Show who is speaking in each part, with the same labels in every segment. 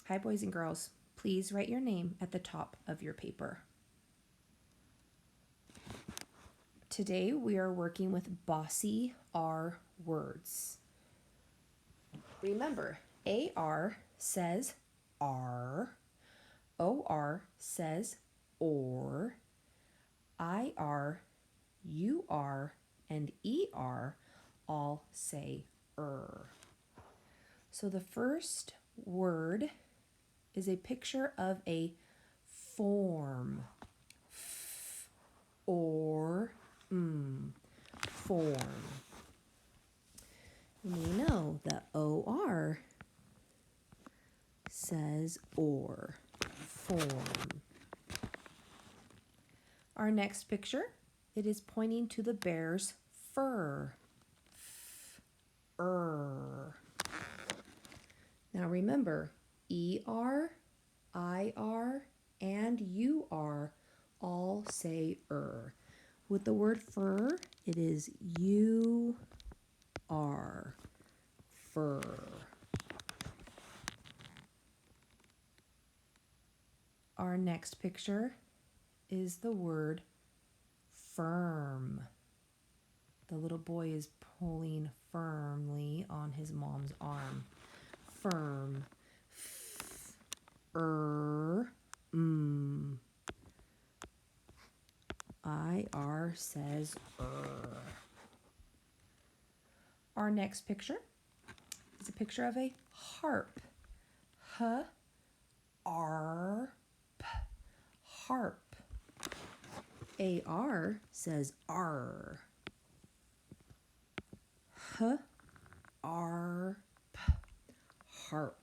Speaker 1: Hi, boys and girls. Please write your name at the top of your paper. Today we are working with bossy R words. Remember, AR says R, OR says or, IR, UR, and ER all say So the first word is a picture of a form. Form. We know that OR says or, form. Our next picture, it is pointing to the bear's fur. Now remember, ER, IR, and UR all say With the word fur, it is UR, fur. Our next picture is the word firm. The little boy is pulling firmly on his mom's arm. Firm. IR says Our next picture is a picture of a harp. Harp. AR says R. Harp.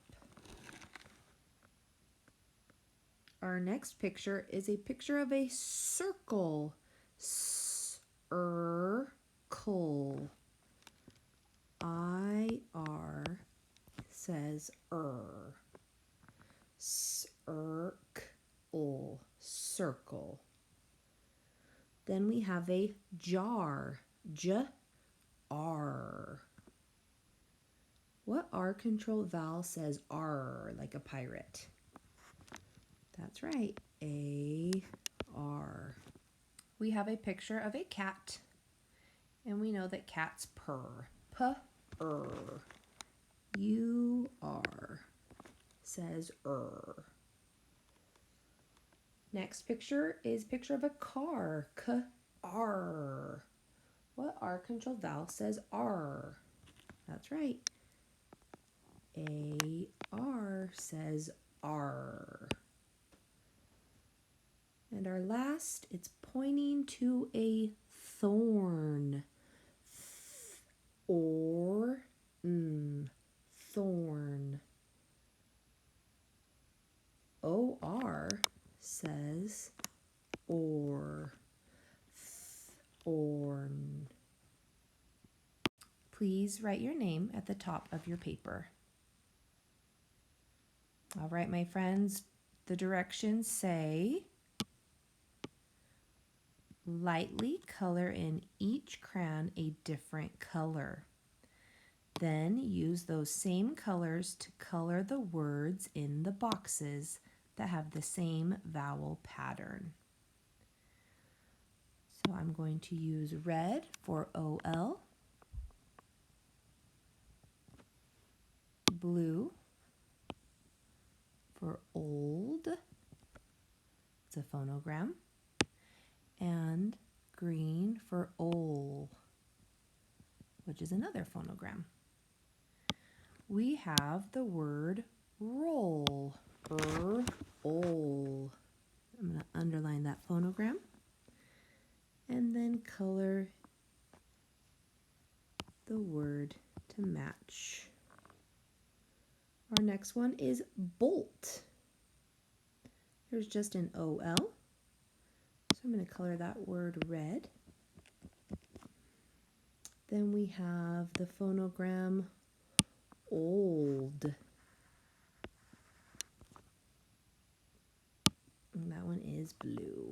Speaker 1: Our next picture is a picture of a circle. Circle. IR says Circle. Then we have a jar. R. What R control vowel says R like a pirate? That's right, AR. We have a picture of a cat, and we know that cats purr. Purr. UR says Next picture is a picture of a car. Car. What R control vowel says R? That's right. AR says R. And our last, it's pointing to a thorn. Thorn. OR says thorn. Please write your name at the top of your paper. All right, my friends, the directions say, lightly color in each crayon a different color. Then use those same colors to color the words in the boxes that have the same vowel pattern. So I'm going to use red for OL, blue for old, it's a phonogram, and green for ol, which is another phonogram. We have the word roll. Ol. I'm going to underline that phonogram and then color the word to match. Our next one is bolt. There's just an OL. So I'm going to color that word red. Then we have the phonogram old. And that one is blue.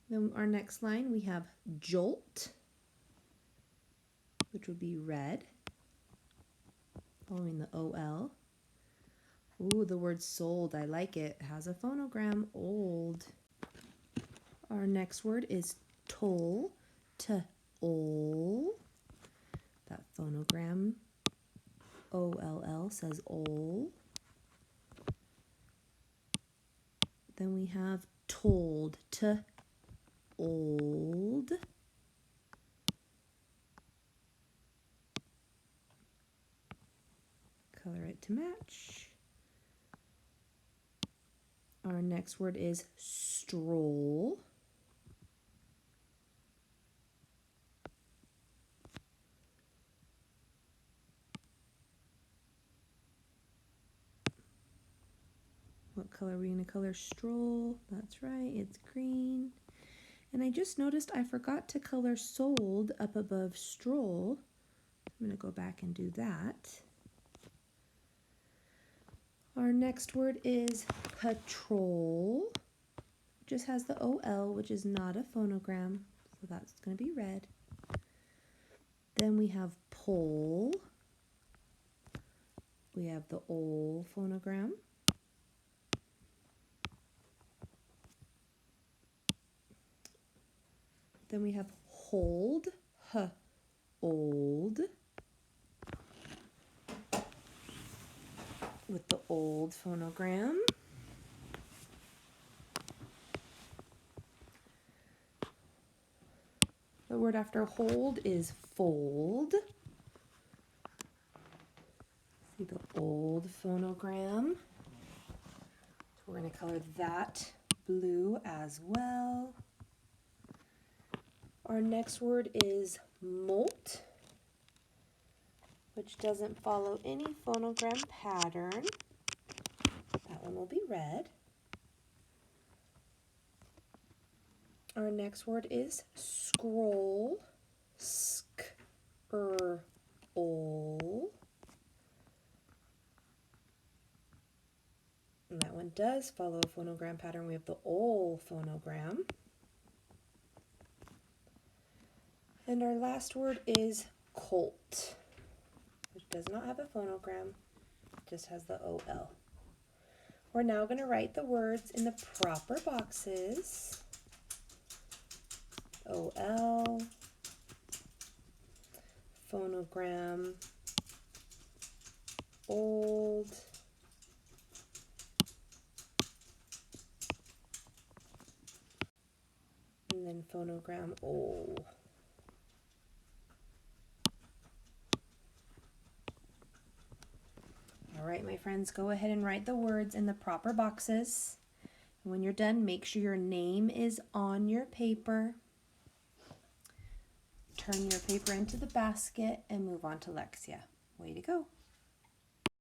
Speaker 1: Then our next line we have jolt. which would be red, following the OL. Ooh, the word sold, I like it. It has a phonogram, old. Our next word is toll, to-ol. That phonogram, O-L-L, says ol. Then we have told, to-old. Color it to match. Our next word is stroll. What color are we going to color stroll? That's right, it's green. And I just noticed I forgot to color sold up above stroll. I'm going to go back and do that. Our next word is patrol. It just has the OL, which is not a phonogram, so that's going to be red. Then we have pole. We have the ol phonogram. Then we have hold, old, with the old phonogram. The word after hold is fold. See the old phonogram. So we're going to color that blue as well. Our next word is molt, which doesn't follow any phonogram pattern. That one will be red. Our next word is scroll, sk-r-ol. And that one does follow a phonogram pattern. We have the ol phonogram. And our last word is colt, which does not have a phonogram, just has the OL. We're now going to write the words in the proper boxes. OL, phonogram, old, and then phonogram ol. All right, my friends, go ahead and write the words in the proper boxes. And when you're done, make sure your name is on your paper. Turn your paper into the basket and move on to Lexia. Way to go.